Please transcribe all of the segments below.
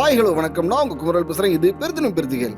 Hi hello வணக்கம். நான் உங்க குமரல் பேசுறேன். இது பெருதினும் பெருதிகள்.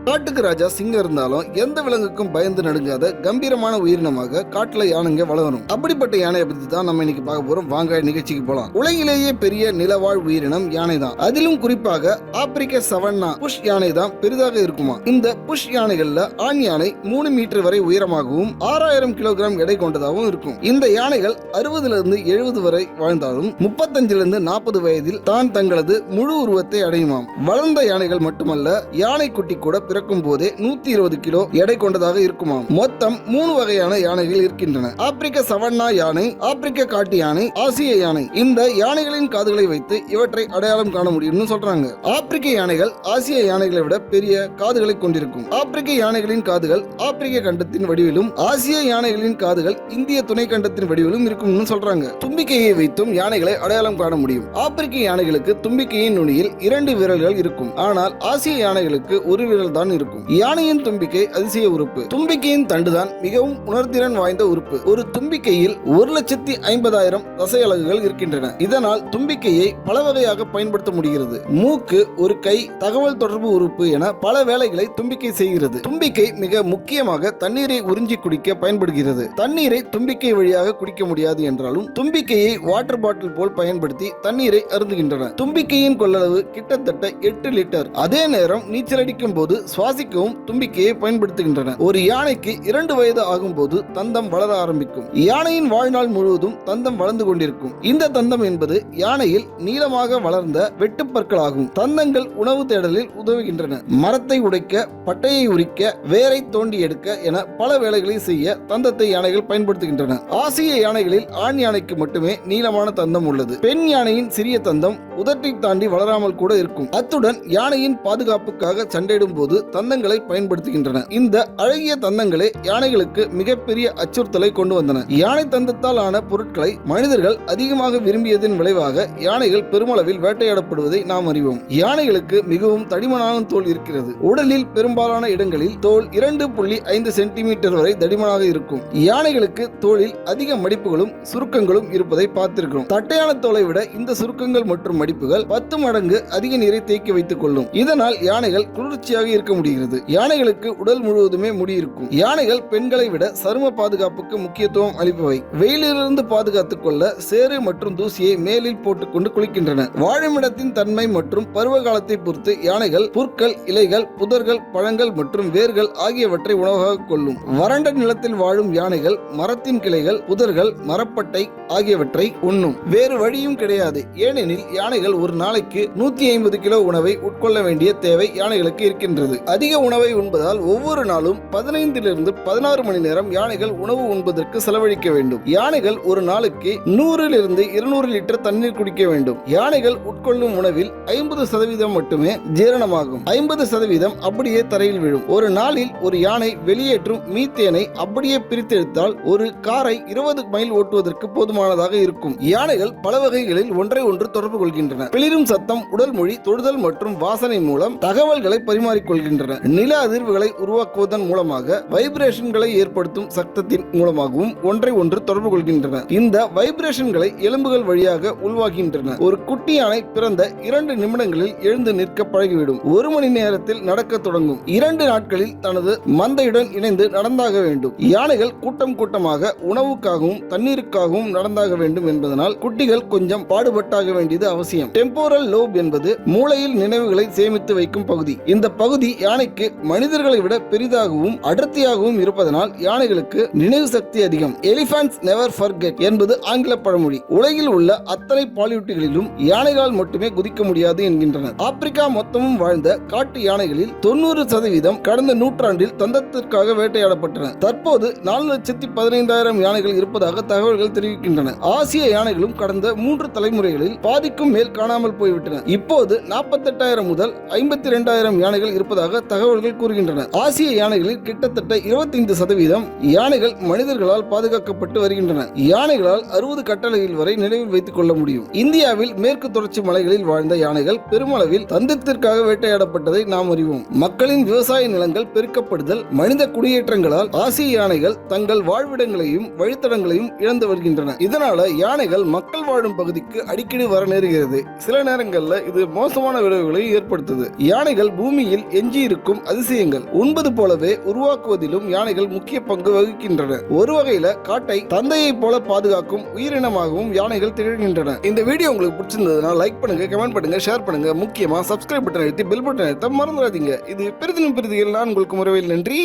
காட்டுக்கு ராஜா சிங்கம் இருந்தாலும் எந்த விலங்குக்கும் பயந்து நடுங்காத கம்பீரமான உயிரினமாக காட்டுல யானைங்க வளரும். அப்படிப்பட்ட யானையை பத்தி தான் நம்ம இன்னைக்கு பார்க்க போறோம். வாங்க நிகழ்ச்சிக்கு போலாம். உலகிலேயே பெரிய நிலவாழ் உயிரினம் யானை தான். அதிலும் குறிப்பாக ஆப்பிரிக்க சவன்னா புஷ் யானை தான் பெரிதாக இருக்குமா. இந்த புஷ் யானைகள்ல ஆண் யானை 3 மீட்டர் வரை உயரமாகவும் 6000 கிலோகிராம் எடை கொண்டதாகவும் இருக்கும். இந்த யானைகள் 60 இருந்து 70 வரை வாழ்ந்தாலும் 35 இருந்து 40 வயதில் தான் தங்களது முழு உருவத்தை அடையுமாம். வளர்ந்த யானைகள் மட்டுமல்ல, யானை குட்டி கூட பிறக்கும் போதே 120 கிலோ எடை கொண்டதாக இருக்குமாம். மொத்தம் 3 வகையான யானைகள் இருக்கின்றன. ஆப்பிரிக்க சவன்னா யானை, ஆப்பிரிக்க காட்டு யானை, ஆசிய யானை. இந்த யானைகளின் காதுகளை வைத்து இவற்றை அடையாளம் காண முடியும்னு சொல்றாங்க. ஆப்பிரிக்க யானைகள் ஆசிய யானைகளை விட பெரிய காதுகளை கொண்டிருக்கும். ஆப்பிரிக்க யானைகளின் காதுகள் ஆப்பிரிக்க கண்டத்தின் வடிவிலும், ஆசிய யானைகளின் காதுகள் இந்திய துணை கண்டத்தின் வடிவிலும் இருக்கும்னு சொல்றாங்க. தும்பிக்கையை வைத்தும் யானைகளை அடையாளம் காண முடியும். ஆப்பிரிக்க யானைகளுக்கு தும்பிக்கையின் நுனியில் 2 விரல்கள் இருக்கும். ஆனால் ஆசிய யானைகளுக்கு ஒரு விரல் தான் இருக்கும். யானையின் தும்பிக்கை அதிசய உறுப்பு. தும்பிக்கையின் தண்டுதான் மிகவும் உணர்திறன் வாய்ந்த உறுப்பு. ஒரு தும்பிக்கையில் 1,50,000 தசை அலகுகள் இருக்கின்றன. இதனால் தும்பிக்கையை பல வகையாக பயன்படுத்த முடிகிறது. மூக்கு, ஒரு கை, தகவல் தொடர்பு உறுப்பு என பல வேலைகளை தும்பிக்கை செய்கிறது. தும்பிக்கை மிக முக்கியமாக தண்ணீரை உறிஞ்சி குடிக்க பயன்படுகிறது. தண்ணீரை தும்பிக்கை வழியாக குடிக்க முடியாது என்றாலும் தும்பிக்கையை வாட்டர் பாட்டில் போல் பயன்படுத்தி தண்ணீரை அருந்துகின்றன. தும்பிக்கையின் கொள்ளளவு கிட்டத்தட்ட 8 லிட்டர். அதே நேரம் நீச்சல் அடிக்கும் போது சுவாசிக்கவும் தும்பிக்கையை பயன்படுத்துகின்றன. ஒரு யானைக்கு 2 வயது ஆகும் போது தந்தம் வளர ஆரம்பிக்கும். யானையின் வாழ்நாள் முழுவதும் தந்தம் வளர்ந்து கொண்டிருக்கும். இந்த தந்தம் என்பது யானையில் நீளமாக வளர்ந்த வெட்டுப்பற்கள் ஆகும். தந்தங்கள் உணவு தேடலில் உதவுகின்றன. மரத்தை உடைக்க, பட்டையை உரிக்க, வேரை தோண்டி எடுக்க என பல வேலைகளை செய்ய தந்தத்தை யானைகள் பயன்படுத்துகின்றன. ஆசிய யானைகளில் ஆண் யானைக்கு மட்டுமே நீளமான தந்தம் உள்ளது. பெண் யானையின் சிறிய தந்தம் உதட்டை தாண்டி வளராமல் கூட இருக்கும். அத்துடன் யானையின் பாதுகாப்புக்காக சண்டையிடும் போது தந்தங்களை பயன்படுத்துகின்றன. இந்த அழகிய தந்தங்களே யானைகளுக்கு மிகப்பெரிய அச்சுறுத்தலை கொண்டு வந்தன. யானை தந்தத்தால் ஆன பொருட்களை மனிதர்கள் அதிகமாக விரும்பியதன் விளைவாக யானைகள் பெருமளவில் வேட்டையாடப்படுவதை நாம் அறிவோம். யானைகளுக்கு மிகவும் தடிமனான தோல் இருக்கிறது. உடலில் பெரும்பாலான இடங்களில் தோல் 2.5 சென்டிமீட்டர் வரை தடிமனாக இருக்கும். யானைகளுக்கு தோலில் அதிக மடிப்புகளும் சுருக்கங்களும் இருப்பதை பார்த்திருக்கிறோம். தட்டையான தோலை விட இந்த சுருக்கங்கள் மற்றும் மடிப்புகள் 10 மடங்கு அதிக நீரை தேக்கி வைத்துக் கொள்ளும். இதனால் யானைகள் குளிர்ச்சியாக இருக்க முடிகிறது. யானைகளுக்கு உடல் முழுவதுமே முடி இருக்கும். யானைகள் பெண்களை விட சரும பாதுகாப்புக்கு முக்கியத்துவம் அளிப்பவை. வெயிலிலிருந்து பாதுகாத்துக் கொள்ள சேறு மற்றும் தூசியை மேலில் போட்டுக்கொண்டு குளிக்கின்றன. வாழுமிடத்தின் தன்மை மற்றும் பருவ காலத்தை பொறுத்து யானைகள் புற்கள், இலைகள், புதர்கள், பழங்கள் மற்றும் வேர்கள் ஆகியவற்றை உணவாக கொள்ளும். வறண்ட நிலத்தில் வாழும் யானைகள் மரத்தின் கிளைகள், புதர்கள், மரப்பட்டை ஆகியவற்றை உண்ணும். வேறு வழியும் கிடையாது. ஏனெனில் யானைகள் ஒரு நாளைக்கு 150 கிலோ உணவை உட்கொள்ள வேண்டிய தேவை யானைகளுக்கு இருக்கின்றது. அதிக உணவை உண்பதால் ஒவ்வொரு நாளும் 15 to 16 மணி நேரம் யானைகள் உணவு உண்பதற்கு செலவழிக்க வேண்டும். யானைகள் ஒரு நாளுக்கு 100 to 200 லிட்டர் தண்ணீர் குடிக்க வேண்டும். யானைகள் உட்கொள்ளும் உணவில் 50% மட்டுமே ஜீரணமாகும். 50% அப்படியே தரையில் விழும். ஒரு நாளில் ஒரு யானை வெளியேற்றும் மீத்தேனை அப்படியே பிரித்தெடுத்தால் ஒரு காரை 20 மைல் ஓட்டுவதற்கு போதுமானதாக இருக்கும். யானைகள் பல வகைகளில் ஒன்றை ஒன்று தொடர்பு கொள்கின்றன. பிளிரும் சத்தம், உடல் மொழி, தொடுதல் மற்றும் வாசனை மூலம் தகவல்களை பரிமாறிக்கொள்கின்றன. நில அதிர்வுகளை உருவாக்குவதன் மூலமாக வைப்ரேஷன்களை ஏற்படுத்தும் சத்தத்தின் மூலமாகவும் ஒன்றை ஒன்று தொடர்பு கொள்கின்றன. இந்த வைப்ரேஷன்களை எலும்புகள் வழியாக உள்வாகின்றன. ஒரு குட்டி யானை பிறந்த 2 நிமிடங்களில் எழுந்து நிற்க பழகிவிடும். 1 மணி நேரத்தில் நடக்க தொடங்கும். 2 நாட்களில் தனது மந்தையுடன் இணைந்து நடந்தாக வேண்டும். யானைகள் கூட்டம் கூட்டமாக உணவுக்காகவும் தண்ணீருக்காகவும் நடந்தாக வேண்டும் என்பதனால் குட்டிகள் கொஞ்சம் பாடுபட்டாக வேண்டியது அவசியம். டெம்போரல் லோப் என்பது மூளையில் நினைவுகளை சேமித்து வைக்கும் பகுதி. இந்த பகுதி யானைக்கு மனிதர்களை விட பெரிதாகவும் அடர்த்தியாகவும் இருப்பதனால் யானைகளுக்கு நினைவு சக்தி அதிகம். எலிபேன்ட்ஸ் நெவர் ஃபர்கெட் என்பது ஆங்கில பழமொழி. உலகில் உள்ள அத்தனை பாலூட்டிகளிலும் யானைகளால் மட்டுமே குதிக்க முடியாது என்கின்றனர். ஆப்பிரிக்கா மொத்தமும் வாழ்ந்த காட்டு யானைகளில் 90% கடந்த நூற்றாண்டில் தந்தத்திற்காக வேட்டையாடப்பட்டன. தற்போது 4,15,000 யானைகள் இருப்பதாக தகவல்கள் தெரிவிக்கின்றன. ஆசிய யானைகளும் கடந்த 3 தலைமுறைகளில் பாதிக்கும் மேல் காணாமல் போய்விட்டன. இப்போது 48,000 முதல் 52,000 யானைகள் இருப்பதாக இருப்பதாக தகவல்கள் கூறுகின்றன. ஆசிய யானைகளில் கிட்டத்தட்ட 25% யானைகள் மனிதர்களால் பாதுகாக்கப்பட்டு வருகின்றன. யானைகளால் 60 கட்டளைகள் வரை நினைவில் வைத்துக் கொள்ள முடியும். இந்தியாவில் மேற்கு தொடர்ச்சி மலைகளில் வாழ்ந்த யானைகள் பெருமளவில் தந்தத்திற்காக வேட்டையாடப்பட்டதை நாம் அறிவோம். மக்களின் விவசாய நிலங்கள் பெருக்கப்படுதல், மனித குடியேற்றங்களால் ஆசிய யானைகள் தங்கள் வாழ்விடங்களையும் வழித்தடங்களையும் இழந்து வருகின்றன. இதனால யானைகள் மக்கள் வாழும் பகுதிக்கு அடிக்கடி வர நேருகிறது. சில நேரங்களில் இது மோசமான விளைவுகளை ஏற்படுத்துது. யானைகள் பூமியில் எஞ்சி இருக்கும் அதிசயங்கள். உண்பது போலவே உருவாக்குவதிலும் யானைகள் முக்கிய பங்கு வகிக்கின்றன. ஒரு வகையில காட்டை தந்தையை போல பாதுகாக்கும் உயிரினமாகவும் யானைகள் திகழ்கின்றன. இந்த வீடியோ உங்களுக்கு பிடிச்சிருந்ததுன்னா லைக் பண்ணுங்க, கமெண்ட் பண்ணுங்க, ஷேர் பண்ணுங்க. முக்கியமா சப்ஸ்கிரைப் பட்டன் அழுத்தி பெல் பட்டன் அழுத்த மறந்துடாதீங்க. இது பெரிதினும் பெரிதிகள். நான் உங்களுக்கு முறையில் நன்றி.